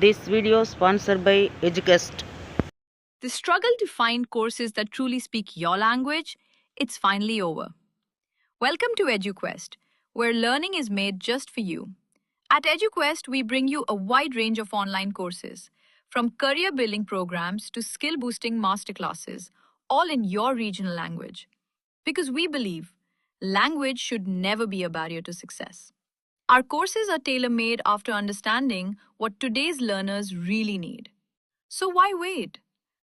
This video sponsored by EduQuest. The struggle to find courses that truly speak your language, it's finally over. Welcome to EduQuest, where learning is made just for you. At EduQuest, we bring you a wide range of online courses, from career building programs to skill boosting masterclasses, all in your regional language. Because we believe language should never be a barrier to success. Our courses are tailor made after understanding what today's learners really need. So why wait?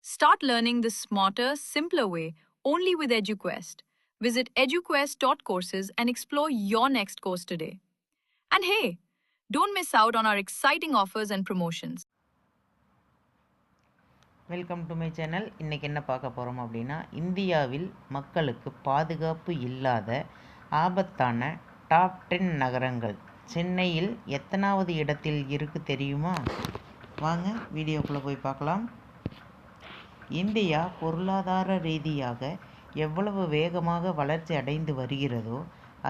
Start learning the smarter, simpler way only with EduQuest. Visit eduquest.courses and explore your next course today. And hey, don't miss out on our exciting offers and promotions. Welcome to my channel. இன்றைக்கி என்ன பார்க்க போகிறோம் அப்படின்னா, இந்தியாவில் மக்களுக்கு பாதுகாப்பு இல்லாத ஆபத்தான டாப் 10 நகரங்கள் சென்னையில் எத்தனாவது இடத்தில் இருக்குது தெரியுமா? வாங்க வீடியோக்குள்ளே போய் பார்க்கலாம். இந்தியா பொருளாதார ரீதியாக எவ்வளவு வேகமாக வளர்ச்சி அடைந்து வருகிறதோ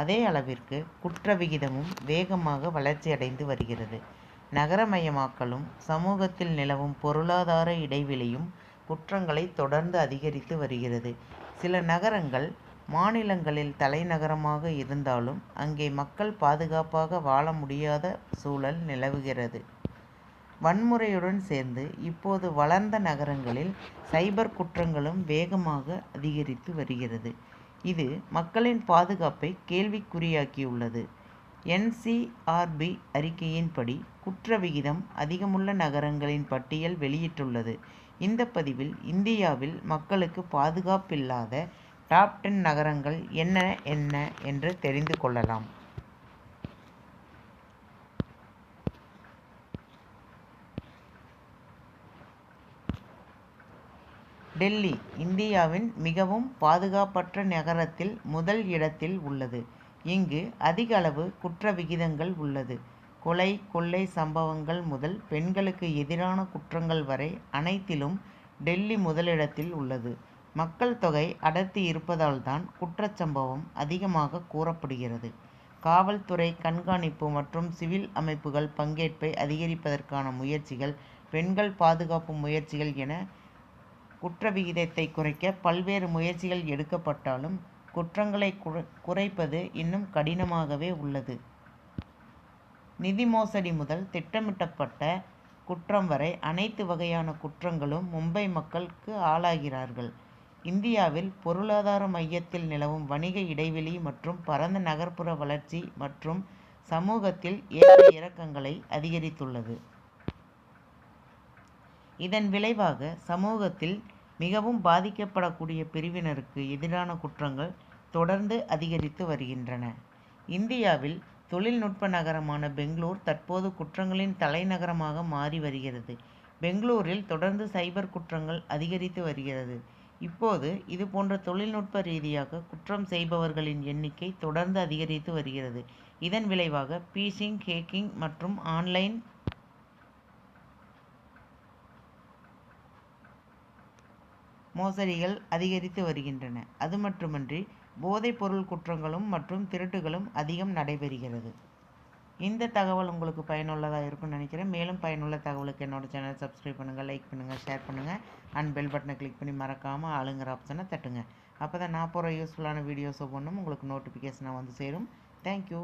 அதே அளவிற்கு குற்ற விகிதமும் வேகமாக வளர்ச்சி அடைந்து வருகிறது. நகரமயமாக்கலும் சமூகத்தில் நிலவும் பொருளாதார இடைவெளியும் குற்றங்களை தொடர்ந்து அதிகரித்து வருகிறது. சில நகரங்கள் மாநிலங்களில் தலைநகரமாக இருந்தாலும் அங்கே மக்கள் பாதுகாப்பாக வாழ முடியாத சூழல் நிலவுகிறது. வன்முறையுடன் சேர்ந்து இப்போது வளர்ந்த நகரங்களில் சைபர் குற்றங்களும் வேகமாக அதிகரித்து வருகிறது. இது மக்களின் பாதுகாப்பை கேள்விக்குறியாக்கியுள்ளது. NCRB அறிக்கையின்படி குற்ற விகிதம் அதிகமுள்ள நகரங்களின் பட்டியல் வெளியிட்டுள்ளது. இந்த பதிவில் இந்தியாவில் மக்களுக்கு பாதுகாப்பில்லாத டாப் 10 நகரங்கள் என்ன என்று தெரிந்து கொள்ளலாம். டெல்லி இந்தியாவின் மிகவும் பாதுகாப்பற்ற நகரத்தில் முதல் இடத்தில் உள்ளது. இங்கு அதிக அளவு குற்ற விகிதங்கள் உள்ளது. கொலை, கொள்ளை சம்பவங்கள் முதல் பெண்களுக்கு எதிரான குற்றங்கள் வரை அனைத்திலும் டெல்லி முதலிடத்தில் உள்ளது. மக்கள் தொகை அடர்த்தி இருப்பதால் தான் குற்றச்சம்பவம் அதிகமாக கூறப்படுகிறது. காவல்துறை கண்காணிப்பு மற்றும் சிவில் அமைப்புகள் பங்கேற்பை அதிகரிப்பதற்கான முயற்சிகள், பெண்கள் பாதுகாப்பு முயற்சிகள் என குற்ற விகிதத்தை குறைக்க பல்வேறு முயற்சிகள் எடுக்கப்பட்டாலும் குற்றங்களை குறைப்பது இன்னும் கடினமாகவே உள்ளது. நிதி மோசடி முதல் திட்டமிட்டப்பட்ட குற்றம் வரை அனைத்து வகையான குற்றங்களும் மும்பை மக்களுக்கு ஆளாகிறார்கள். இந்தியாவில் பொருளாதார மையத்தில் நிலவும் வணிக இடைவெளி மற்றும் பரந்த நகர்ப்புற வளர்ச்சி மற்றும் சமூகத்தில் ஏற்ற இறக்கங்களை அதிகரித்துள்ளது. இதன் விளைவாக சமூகத்தில் மிகவும் பாதிக்கப்படக்கூடிய பிரிவினருக்கு எதிரான குற்றங்கள் தொடர்ந்து அதிகரித்து வருகின்றன. இந்தியாவில் தொழில்நுட்ப நகரமான பெங்களூர் தற்போது குற்றங்களின் தலைநகரமாக மாறி வருகிறது. பெங்களூரில் தொடர்ந்து சைபர் குற்றங்கள் அதிகரித்து வருகிறது. இப்போது இதுபோன்ற தொழில்நுட்ப ரீதியாக குற்றம் செய்பவர்களின் எண்ணிக்கை தொடர்ந்து அதிகரித்து வருகிறது. இதன் விளைவாக பீஷிங், ஹேக்கிங் மற்றும் ஆன்லைன் மோசடிகள் அதிகரித்து வருகின்றன. அது மட்டுமன்றி போதைப் பொருள் குற்றங்களும் மற்றும் திருட்டுகளும் அதிகம் நடைபெறுகிறது. இந்த தகவல் உங்களுக்கு பயனுள்ளதாக இருக்கும்னு நினைக்கிறேன். மேலும் பயனுள்ள தகவலுக்கு என்னோடய சேனலை சப்ஸ்கிரைப் பண்ணுங்கள், லைக் பண்ணுங்கள், ஷேர் பண்ணுங்கள் அண்ட் பெல் பட்டனை கிளிக் பண்ணி மறக்காமல் ஆளுங்கிற ஆப்ஷனை தட்டுங்க. அப்போ தான் நான் போகிற யூஸ்ஃபுல்லான வீடியோஸ் ஒவ்வொன்றும் உங்களுக்கு நோட்டிஃபிகேஷனாக வந்து சேரும். தேங்க்யூ.